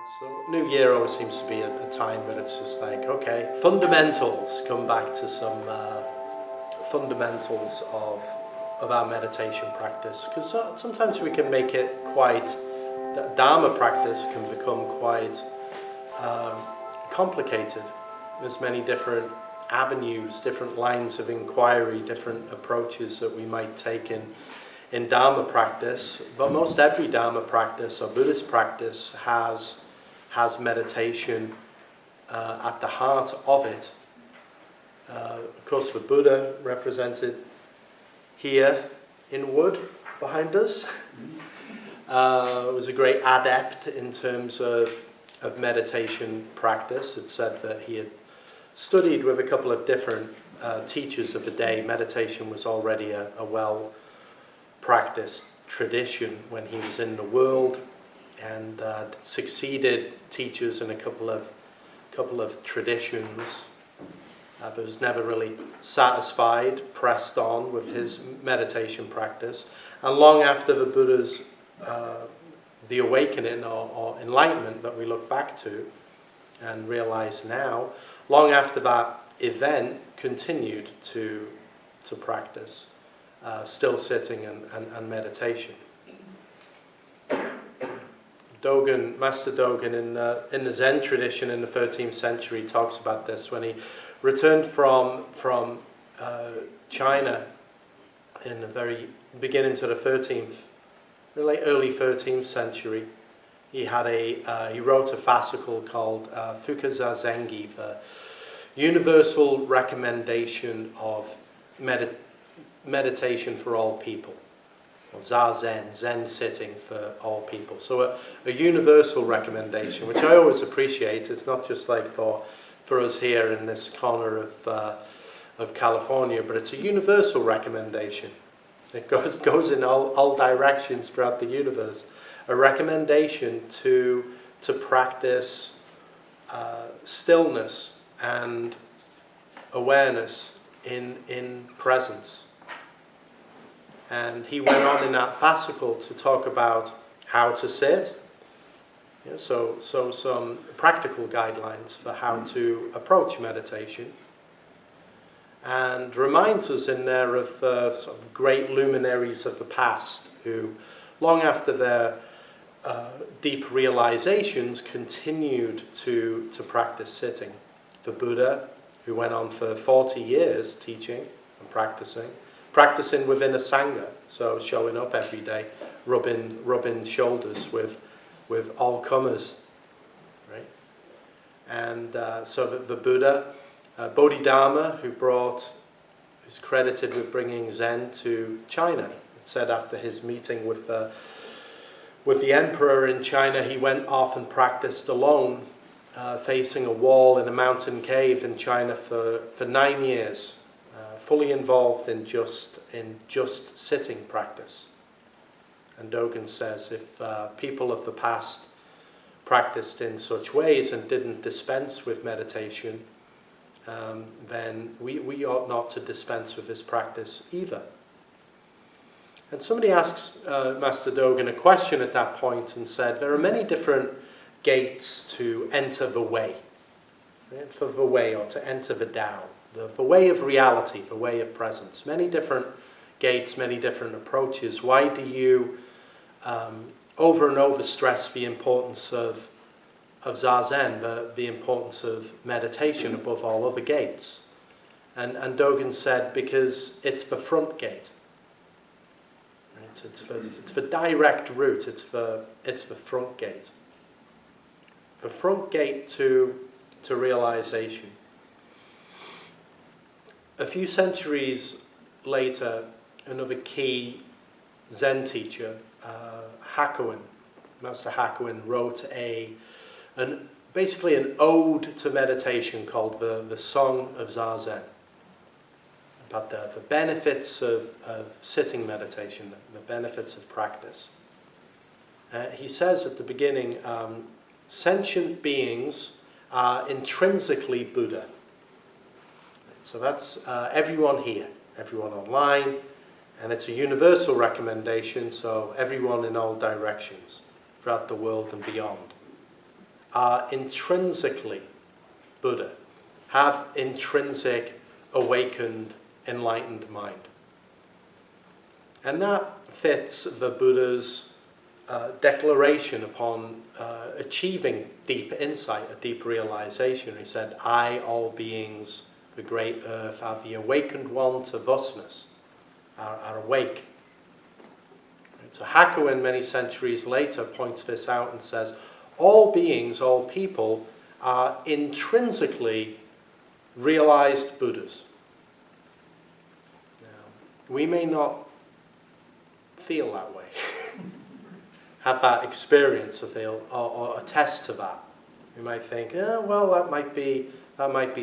So New Year always seems to be a time when it's just like, okay, fundamentals, come back to some fundamentals of our meditation practice, because sometimes we can make it quite, dharma practice can become quite complicated. There's many different avenues, different lines of inquiry, different approaches that we might take in dharma practice, but most every dharma practice or Buddhist practice has meditation at the heart of it. Of course, the Buddha represented here in wood behind us was a great adept in terms of meditation practice. It said that he had studied with a couple of different teachers of the day. Meditation was already a well-practiced tradition when he was in the world, and succeeded teachers in a couple of traditions, but was never really satisfied, pressed on with his meditation practice. And long after the Buddha's the awakening or enlightenment that we look back to and realize now, long after that event, continued to practice still sitting and meditation. Dogen, Master Dogen in the Zen tradition in the 13th century talks about this. When he returned from China in the very beginning to the 13th, the early 13th century, he wrote a fascicle called Fukaza Zengi, the universal recommendation of meditation for all people. Zazen, Zen sitting for all people. So a universal recommendation, which I always appreciate. It's not just like for us here in this corner of California, but it's a universal recommendation. It goes in all directions throughout the universe. A recommendation to practice stillness and awareness in presence. And he went on in that fascicle to talk about how to sit, so some practical guidelines for how to approach meditation, and reminds us in there of sort of great luminaries of the past who, long after their deep realizations, continued to practice sitting. The Buddha, who went on for 40 years teaching and practicing within a sangha, so showing up every day, rubbing shoulders with all comers, right? And so the Buddha, Bodhidharma, who's credited with bringing Zen to China. It said after his meeting with the emperor in China, he went off and practiced alone, facing a wall in a mountain cave in China for 9 years. Fully involved in just sitting practice. And Dogen says if people of the past practiced in such ways and didn't dispense with meditation, then we ought not to dispense with this practice either. And somebody asks Master Dogen a question at that point and said, there are many different gates to enter the way, right? For the way, or to enter the Tao. The way of reality, the way of presence. Many different gates, many different approaches. Why do you over and over stress the importance of Zazen, the importance of meditation above all other gates? And Dogen said, because it's the front gate. Right? It's the direct route, it's the front gate. The front gate to realization. A few centuries later, another key Zen teacher, Master Hakuin, wrote basically an ode to meditation called the Song of Zazen, about the benefits of sitting meditation, the benefits of practice. He says at the beginning, sentient beings are intrinsically Buddha. So that's everyone here, everyone online, and it's a universal recommendation, so everyone in all directions, throughout the world and beyond. are intrinsically Buddha, have intrinsic awakened, enlightened mind. And that fits the Buddha's declaration upon achieving deep insight, a deep realization. He said, I, all beings, the great earth, are the awakened one to thusness, are awake. So Hakuin, many centuries later, points this out and says, all beings, all people, are intrinsically realized Buddhas. Now, we may not feel that way, have that experience of feel, or attest to that. We might think, yeah, well, that might be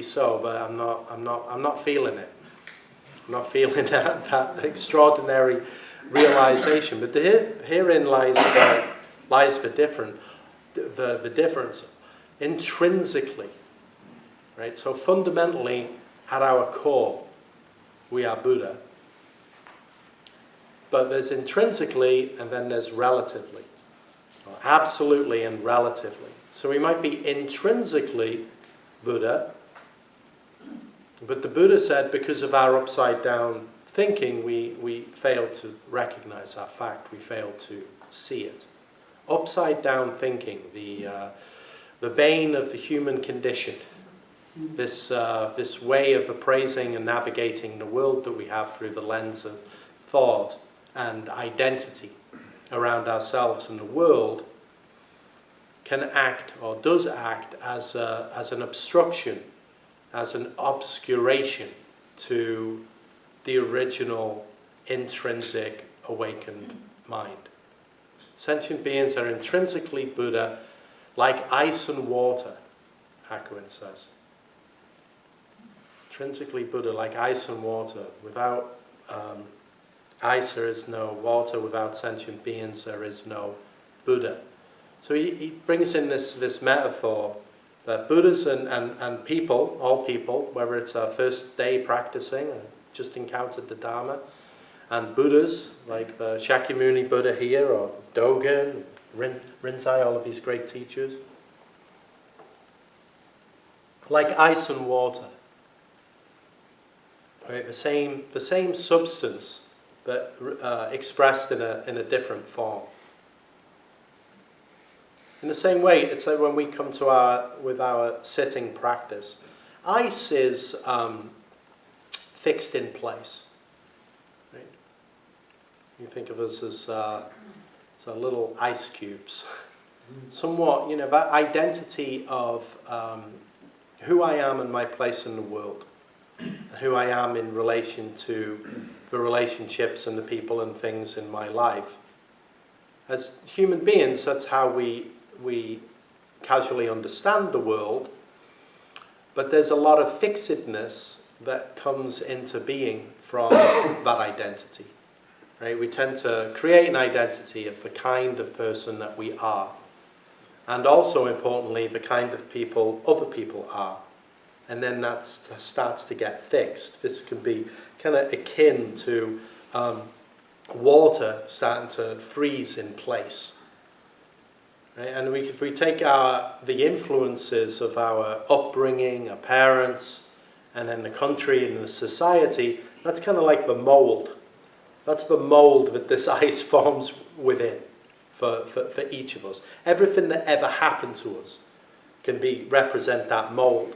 so, but I'm not feeling it. I'm not feeling that extraordinary realization. But herein lies the difference intrinsically, right? So fundamentally, at our core, we are Buddha. But there's intrinsically, and then there's relatively, or absolutely and relatively. So we might be intrinsically Buddha, but the Buddha said because of our upside down thinking, we fail to recognize that fact. We fail to see it. Upside down thinking, the bane of the human condition. This way of appraising and navigating the world that we have through the lens of thought and identity around ourselves and the world can act, or does act, as an obstruction, as an obscuration to the original intrinsic awakened mind. Sentient beings are intrinsically Buddha, like ice and water, Hakuin says. Intrinsically Buddha, like ice and water. Without ice there is no water, without sentient beings there is no Buddha. So he brings in this metaphor that Buddhas and people, all people, whether it's our first day practicing, or just encountered the Dharma, and Buddhas, like the Shakyamuni Buddha here, or Dogen, Rinzai, all of these great teachers, like ice and water. Right? The same substance, but expressed in a different form. In the same way, it's like when we come to our sitting practice, ice is fixed in place. Right? You think of us as little ice cubes. Somewhat, that identity of who I am and my place in the world, who I am in relation to the relationships and the people and things in my life. As human beings, that's how we casually understand the world, but there's a lot of fixedness that comes into being from that identity. Right? We tend to create an identity of the kind of person that we are, and also importantly, the kind of people other people are. And then that starts to get fixed. This can be kind of akin to water starting to freeze in place. Right? And if we take the influences of our upbringing, our parents, and then the country and the society, that's kind of like the mold. That's the mold that this ice forms within for each of us. Everything that ever happened to us can represent that mold.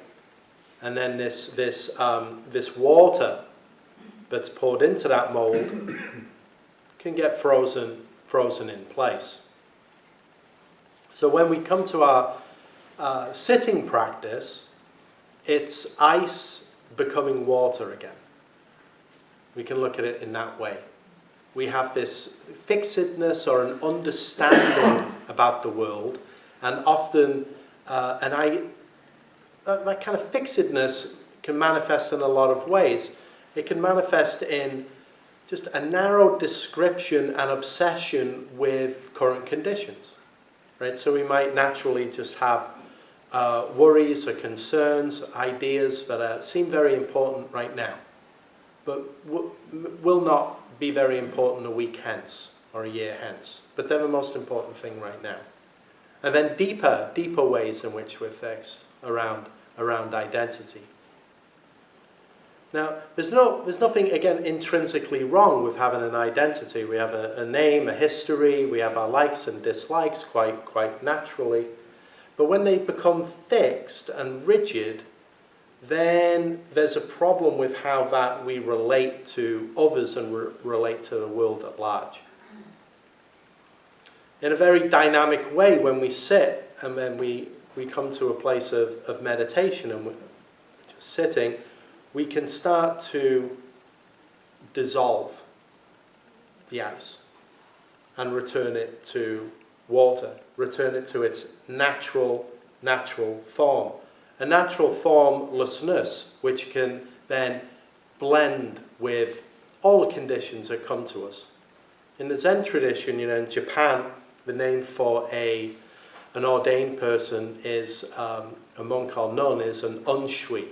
And then this water that's poured into that mold can get frozen in place. So when we come to our sitting practice, it's ice becoming water again. We can look at it in that way. We have this fixedness or an understanding about the world, and often that kind of fixedness can manifest in a lot of ways. It can manifest in just a narrow description and obsession with current conditions. Right? So we might naturally just have worries or concerns, ideas that seem very important right now, but will not be very important a week hence or a year hence. But they're the most important thing right now. And then deeper ways in which we're fixed around identity. Now, there's nothing, again, intrinsically wrong with having an identity. We have a name, a history, we have our likes and dislikes quite naturally. But when they become fixed and rigid, then there's a problem with how that we relate to others and relate to the world at large. In a very dynamic way, when we sit and then we come to a place of meditation and we're just sitting, we can start to dissolve the ice and return it to water, return it to its natural form. A natural formlessness which can then blend with all the conditions that come to us. In the Zen tradition, in Japan, the name for an ordained person is, a monk or nun, is an unshui.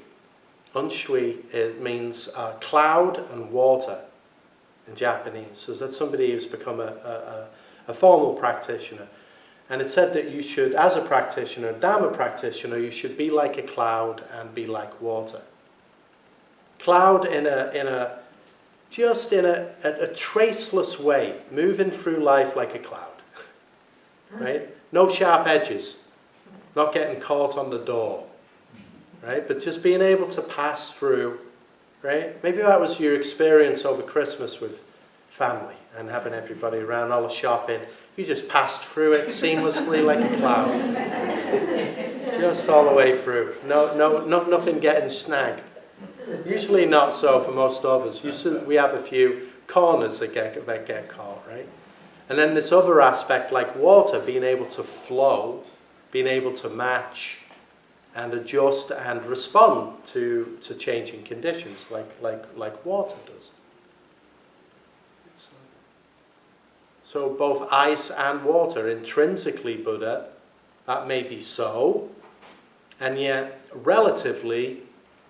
Unshui means cloud and water in Japanese. So that's somebody who's become a formal practitioner. And it said that you should, as a practitioner, a dharma practitioner, you should be like a cloud and be like water. Cloud in a traceless way, moving through life like a cloud. Right? No sharp edges, not getting caught on the door. Right? But just being able to pass through, right? Maybe that was your experience over Christmas with family and having everybody around, all the shopping. You just passed through it seamlessly like a cloud. Just all the way through. Nothing getting snagged. Usually not so for most of us. Usually we have a few corners that get caught, right? And then this other aspect, like water, being able to flow, being able to match and adjust and respond to changing conditions, like water does. So both ice and water, intrinsically Buddha, that may be so, and yet relatively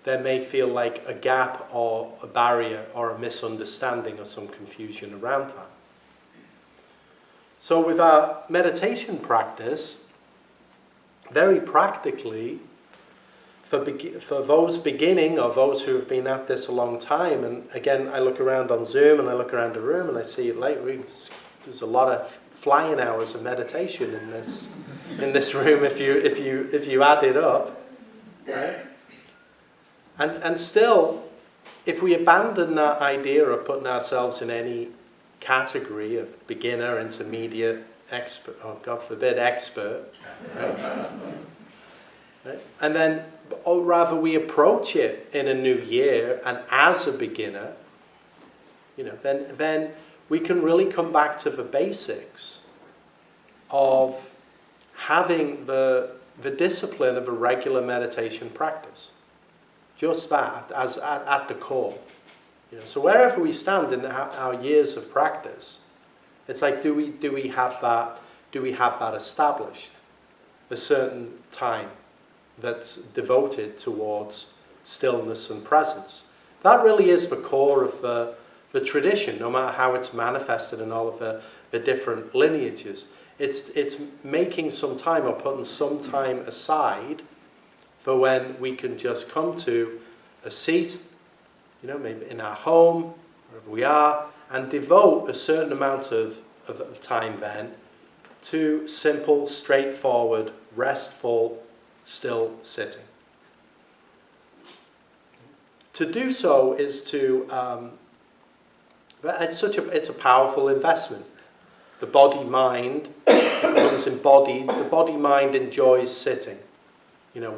there may feel like a gap or a barrier or a misunderstanding or some confusion around that. So with our meditation practice, very practically, for those beginning or those who have been at this a long time, and again I look around on Zoom and I look around the room and I see there's a lot of flying hours of meditation in this room if you add it up, right? And still, if we abandon that idea of putting ourselves in any category of beginner, intermediate, expert, or God forbid, expert, right? Right? And then, or rather, we approach it in a new year and as a beginner, then we can really come back to the basics of having the discipline of a regular meditation practice. Just that, as at the core. So wherever we stand in our years of practice, it's like, do we have that established? A certain time that's devoted towards stillness and presence. That really is the core of the tradition, no matter how it's manifested in all of the different lineages. It's making some time or putting some time aside for when we can just come to a seat, maybe in our home, wherever we are, and devote a certain amount of time then to simple, straightforward, restful, still sitting. To do so is it's a powerful investment. The body-mind becomes embodied. The body-mind enjoys sitting.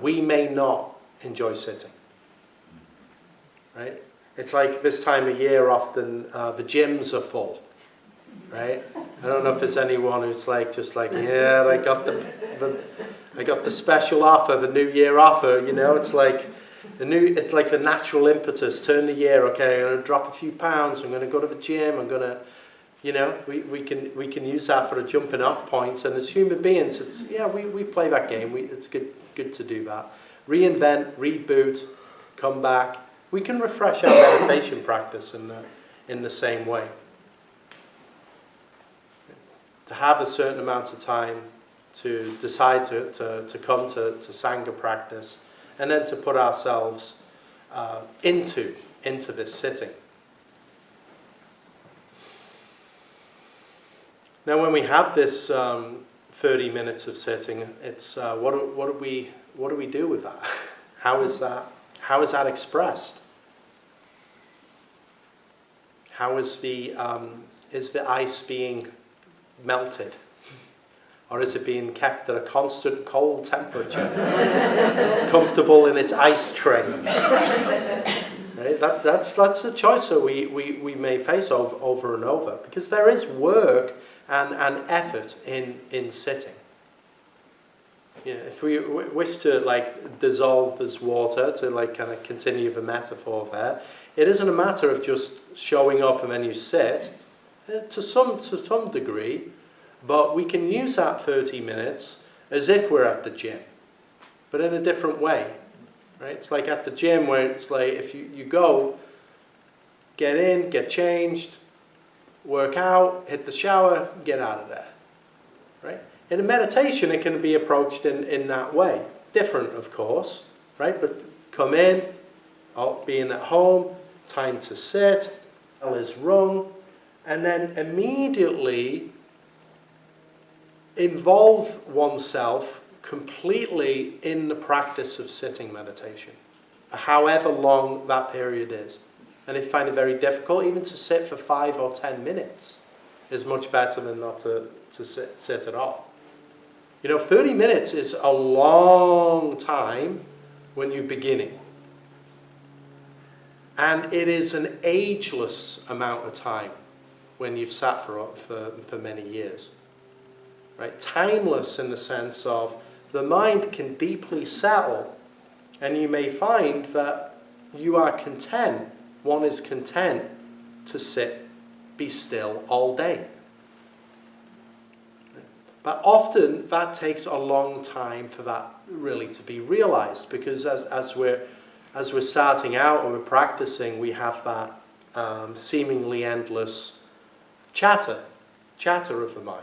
We may not enjoy sitting. Right? It's like this time of year often the gyms are full. Right? I don't know if there's anyone who's yeah, I got the special offer, the New Year offer. It's like the natural impetus. Turn the year, okay, I'm going to drop a few pounds. I'm going to go to the gym. I'm going to, we can use that for a jumping off point. And as human beings, we play that game. It's good to do that. Reinvent, reboot, come back. We can refresh our meditation practice in the same way. To have a certain amount of time to decide to come to Sangha practice, and then to put ourselves into this sitting. Now, when we have this 30 minutes of sitting, it's what do we do with that? How is that expressed? How is the ice being melted? Or is it being kept at a constant cold temperature, comfortable in its ice tray? Right? That's a choice that we may face over and over, because there is work and effort in sitting. You know, if we wish to dissolve this water, to kind of continue the metaphor there, it isn't a matter of just showing up and then you sit. To some degree, but we can use that 30 minutes as if we're at the gym, but in a different way, right? It's like at the gym where it's like if you go, get in, get changed, work out, hit the shower, get out of there, right? In a meditation, it can be approached in that way. Different, of course, right? But come in, being at home, time to sit, bell is rung, and then immediately involve oneself completely in the practice of sitting meditation, however long that period is. And if you find it very difficult, even to sit for 5 or 10 minutes is much better than not to sit at all. You know, 30 minutes is a long time when you're beginning. And it is an ageless amount of time when you've sat for many years. Right? Timeless in the sense of the mind can deeply settle, and you may find that you are content, one is content to sit, be still all day. But often that takes a long time for that really to be realized, because as we're starting out or we're practicing, we have that seemingly endless chatter of the mind.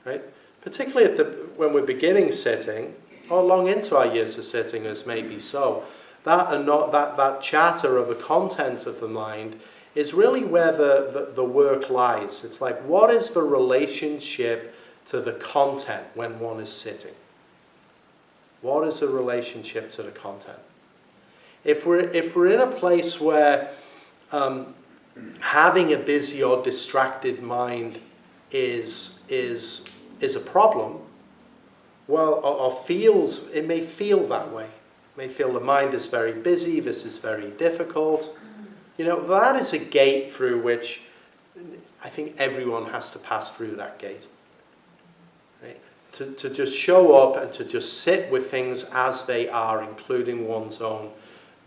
Right? Particularly when we're beginning sitting, or long into our years of sitting as maybe so, that chatter of the content of the mind is really where the work lies. It's like, what is the relationship to the content when one is sitting? What is the relationship to the content? If we're in a place where having a busy or distracted mind is a problem, well, or it may feel that way. It may feel the mind is very busy, this is very difficult. You know, that is a gate through which I think everyone has to pass through that gate. Right? To just show up and to just sit with things as they are, including one's own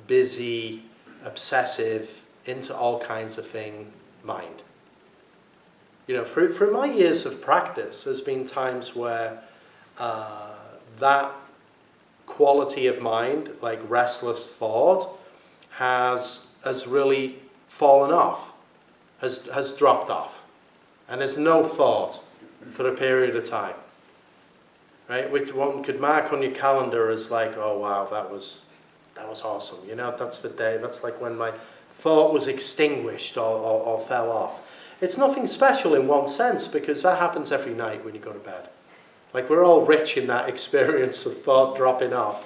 busy, obsessive, into all kinds of thing mind. You know, through my years of practice, there's been times where that quality of mind, like restless thought, has really fallen off, has dropped off, and there's no thought for a period of time, right? Which one could mark on your calendar as like, oh wow, that was awesome. You know, that's the day. That's like when my thought was extinguished or fell off. It's nothing special in one sense, because that happens every night when you go to bed. Like, we're all rich in that experience of thought dropping off.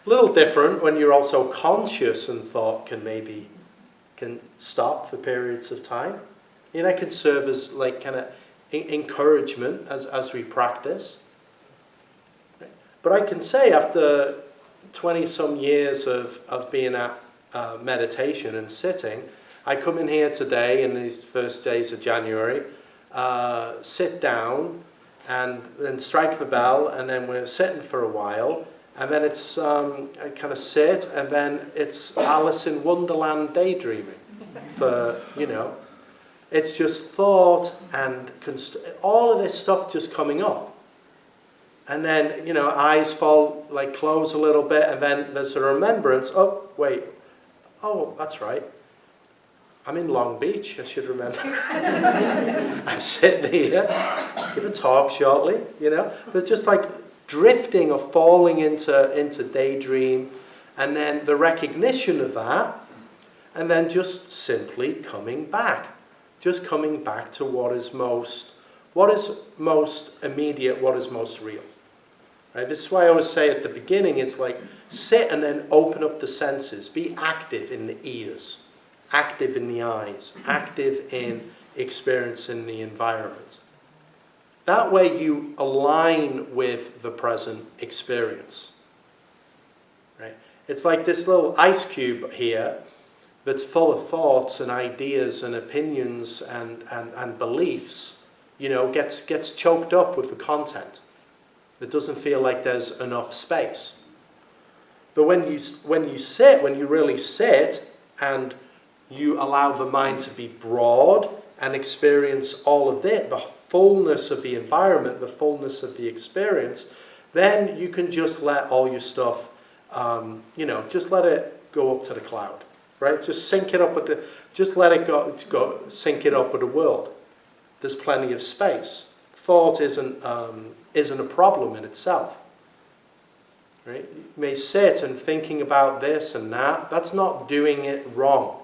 A little different when you're also conscious and thought can stop for periods of time. You know, it can serve as like kind of encouragement as we practice. But I can say after 20 some years of being at meditation and sitting, I come in here today in these first days of January, sit down and then strike the bell, and then we're sitting for a while, and then it's I kind of sit, and then it's Alice in Wonderland daydreaming for, you know, it's just thought and all of this stuff just coming up. And then, you know, eyes close a little bit, and then there's a remembrance, oh, wait, oh, that's right. I'm in Long Beach, I should remember. I'm sitting here, give a talk shortly, but just like drifting or falling into daydream, and then the recognition of that, and then just simply coming back. Just coming back to what is most immediate, what is most real. Right? This is why I always say at the beginning, it's like sit and then open up the senses. Be active in the ears, active in the eyes, active in experiencing the environment. That way you align with the present experience. Right? It's like this little ice cube here that's full of thoughts and ideas and opinions and beliefs, gets choked up with the content. It doesn't feel like there's enough space. But when you really sit and you allow the mind to be broad and experience all of it, the fullness of the environment, the fullness of the experience, then you can just let all your stuff, just let it go up to the cloud. Right? Just sync it up just let it go, sync it up with the world. There's plenty of space. Thought isn't a problem in itself. Right? You may sit and thinking about this and that. That's not doing it wrong.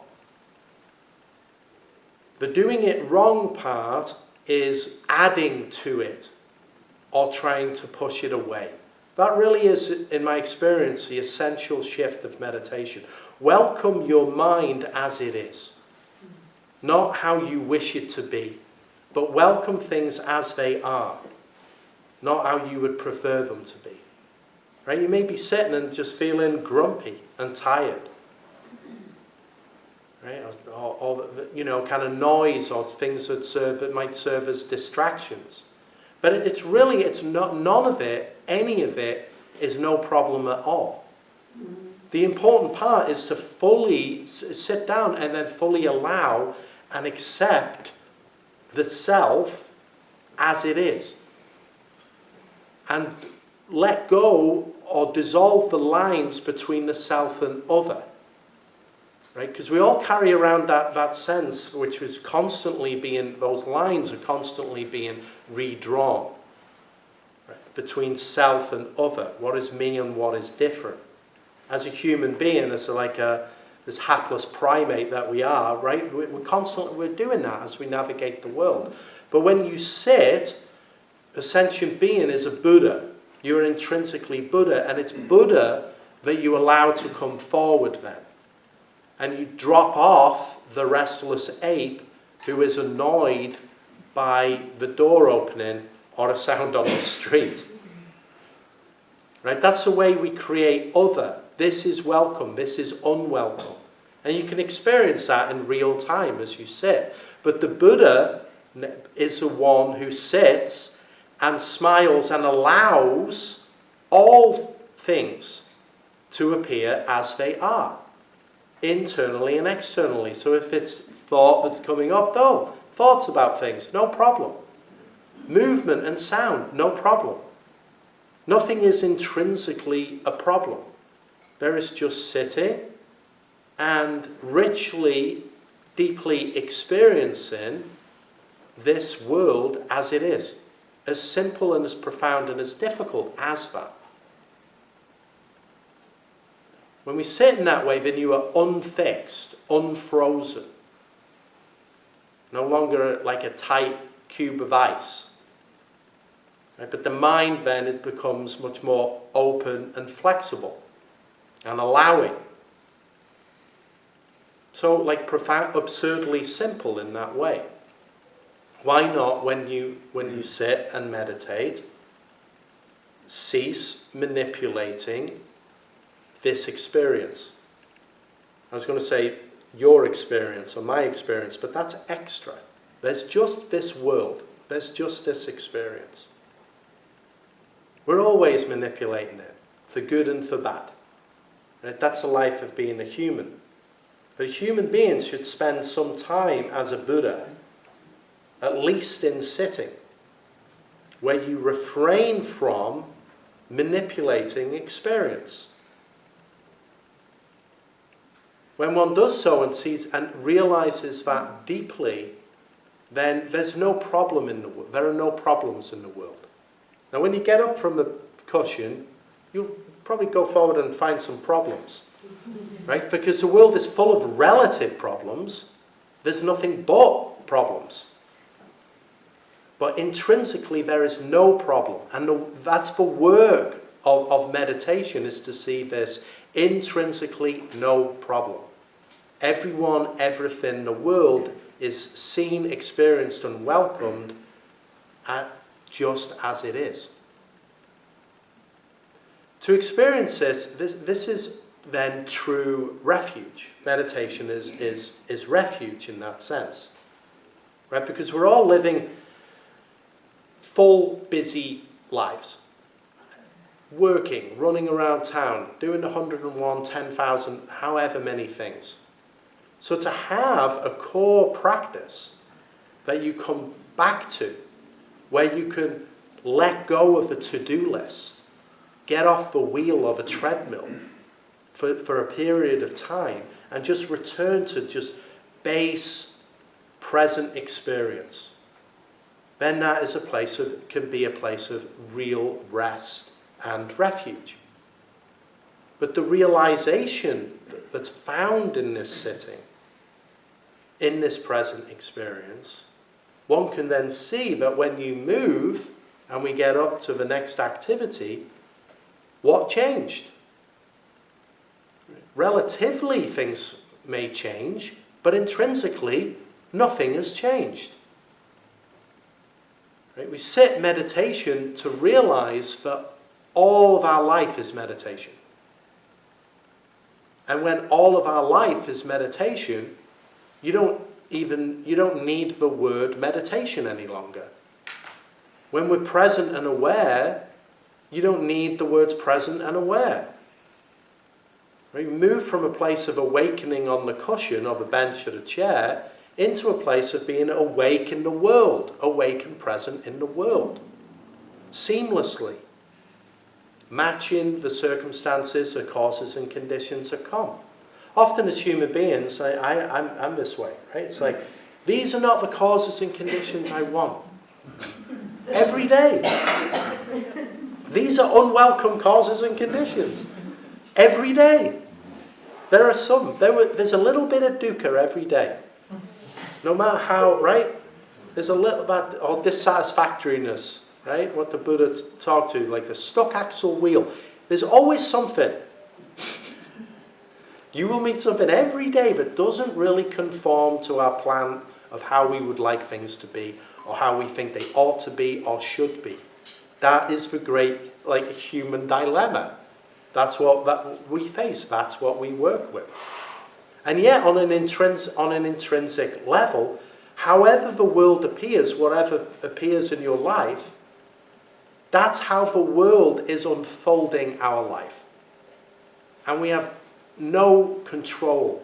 The doing it wrong part is adding to it or trying to push it away. That really is, in my experience, the essential shift of meditation. Welcome your mind as it is. Not how you wish it to be, but welcome things as they are. Not how you would prefer them to be. Right? You may be sitting and just feeling grumpy and tired. Right? Or kind of noise or things that might serve as distractions. But it's not, none of it, any of it, is no problem at all. The important part is to fully sit down and then fully allow and accept the self as it is. And let go or dissolve the lines between the self and other. Right? Because we all carry around that sense which is constantly those lines are constantly being redrawn. Right? Between self and other. What is me and what is different. As a human being, as this hapless primate that we are, right? We're doing that as we navigate the world. But when you sit, a sentient being is a Buddha. You're intrinsically Buddha, and it's Buddha that you allow to come forward then. And you drop off the restless ape who is annoyed by the door opening or a sound on the street. Right? That's the way we create other. This is welcome, this is unwelcome. And you can experience that in real time as you sit. But the Buddha is the one who sits and smiles and allows all things to appear as they are, internally and externally. So if it's thought that's coming up, thoughts about things, no problem. Movement and sound, no problem. Nothing is intrinsically a problem. There is just sitting and richly, deeply experiencing this world as it is. As simple and as profound and as difficult as that. When we sit in that way, then you are unfixed, unfrozen. No longer like a tight cube of ice. Right? But the mind then, it becomes much more open and flexible and allowing. So like profound, absurdly simple in that way. Why not, when you sit and meditate, cease manipulating this experience? I was going to say your experience or my experience, but that's extra. There's just this world. There's just this experience. We're always manipulating it, for good and for bad. Right? That's the life of being a human. But human beings should spend some time as a Buddha, at least in sitting, where you refrain from manipulating experience. When one does so and sees and realizes that deeply, then there's no problem in the world. There are no problems in the world. Now, when you get up from the cushion, you'll probably go forward and find some problems, right? Because the world is full of relative problems. There's nothing but problems. But intrinsically, there is no problem. And that's the work of meditation, is to see this intrinsically no problem. Everyone, everything in the world is seen, experienced, and welcomed just as it is. To experience this is then true refuge. Meditation is refuge in that sense, right? Because we're all living full, busy lives. Working, running around town, doing 101, 10,000, however many things. So to have a core practice that you come back to, where you can let go of the to-do list, get off the wheel of a treadmill for a period of time, and just return to just base present experience, then that is can be a place of real rest and refuge. But the realization that's found in this sitting, in this present experience, one can then see that when you move and we get up to the next activity, what changed? Relatively, things may change, but intrinsically, nothing has changed. Right? We sit meditation to realize that all of our life is meditation. And when all of our life is meditation, you don't need the word meditation any longer. When we're present and aware, you don't need the words present and aware. We move from a place of awakening on the cushion or the bench or the chair into a place of being awake in the world, awake and present in the world, seamlessly, matching the circumstances, the causes and conditions that come. Often as human beings, I'm this way, right? It's like, these are not the causes and conditions I want. Every day. These are unwelcome causes and conditions. Every day. There are some. There's a little bit of dukkha every day. No matter how, right? There's a little that, or dissatisfactoriness, right? What the Buddha talked to, like the stuck axle wheel. There's always something. You will meet something every day that doesn't really conform to our plan of how we would like things to be, or how we think they ought to be or should be. That is the great, human dilemma. That's what we face. That's what we work with. And yet, on an intrinsic level, however the world appears, whatever appears in your life, that's how the world is unfolding our life. And we have no control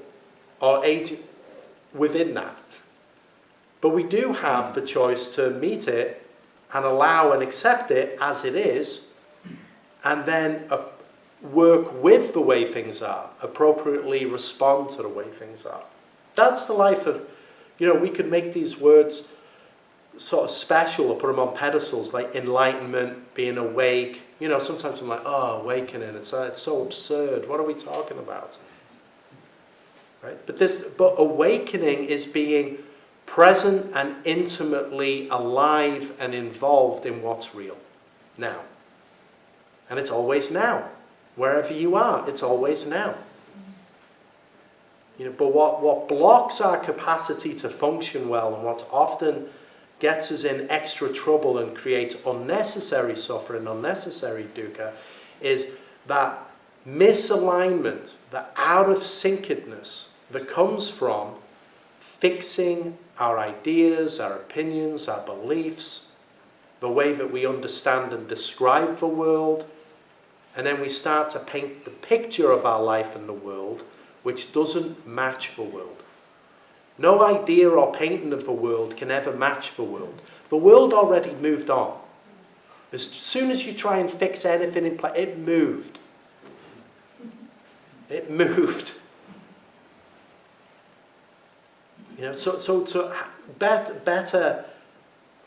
or agent within that. But we do have the choice to meet it and allow and accept it as it is, and then work with the way things are, appropriately respond to the way things are. That's the life of, we could make these words sort of special or put them on pedestals, like enlightenment, being awake. Sometimes I'm like, awakening, it's so absurd. What are we talking about? Right? But awakening is being present and intimately alive and involved in what's real now. And it's always now. Wherever you are, it's always now. But what blocks our capacity to function well, and what often gets us in extra trouble and creates unnecessary suffering, unnecessary dukkha, is that misalignment, the out of syncedness that comes from fixing our ideas, our opinions, our beliefs, the way that we understand and describe the world, and then we start to paint the picture of our life and the world which doesn't match the world. No idea or painting of the world can ever match the world. The world already moved on. As soon as you try and fix anything in place, it moved. It moved. You know, so to better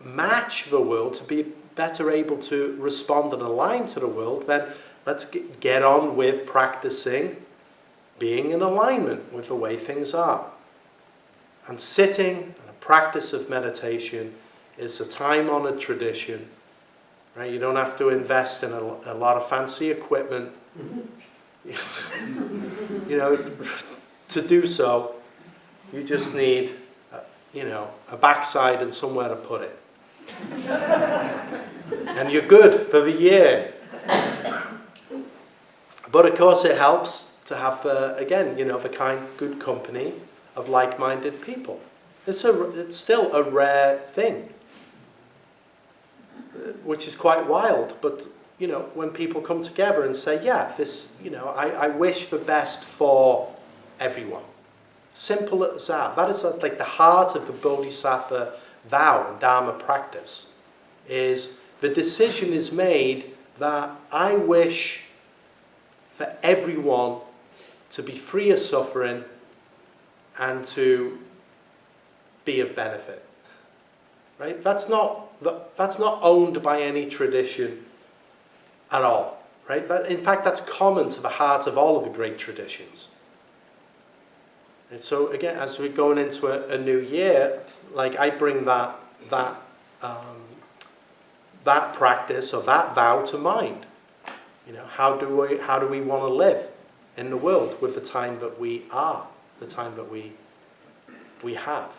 match the world, to be better able to respond and align to the world, then let's get on with practicing being in alignment with the way things are. And sitting and a practice of meditation is a time-honored tradition, right? You don't have to invest in a lot of fancy equipment, you know, to do so. You just need, you know, a backside and somewhere to put it. And you're good for the year. But of course it helps to have, again, you know, the good company of like-minded people. It's still a rare thing, which is quite wild. But, you know, when people come together and say, yeah, this, you know, I wish the best for everyone. Simple as that. That is like the heart of the Bodhisattva vow and dharma practice, is the decision is made that I wish for everyone to be free of suffering and to be of benefit. Right? That's not owned by any tradition at all. Right? In fact, that's common to the heart of all of the great traditions. And so again, as we're going into a new year, like I bring that practice or that vow to mind. You know, how do we want to live in the world with the time that we are, the time that we have,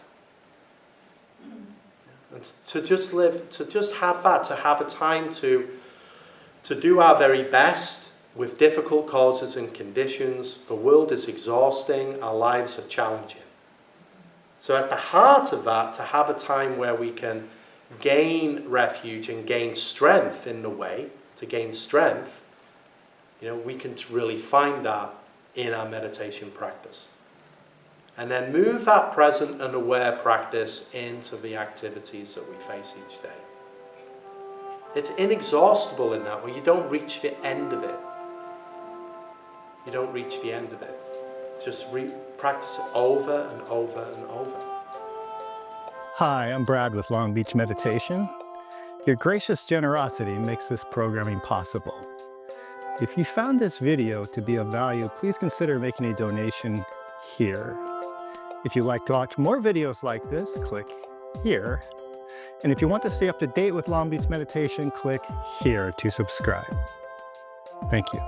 and to just live, to just have that, to have a time to do our very best with difficult causes and conditions. The world is exhausting, our lives are challenging. So at the heart of that, to have a time where we can gain refuge and gain strength in the way, to gain strength, you know, we can really find that in our meditation practice. And then move that present and aware practice into the activities that we face each day. It's inexhaustible in that way. You don't reach the end of it. You don't reach the end of it. Just practice it over and over and over. Hi, I'm Brad with Long Beach Meditation. Your gracious generosity makes this programming possible. If you found this video to be of value, please consider making a donation here. If you'd like to watch more videos like this, click here. And if you want to stay up to date with Long Beach Meditation, click here to subscribe. Thank you.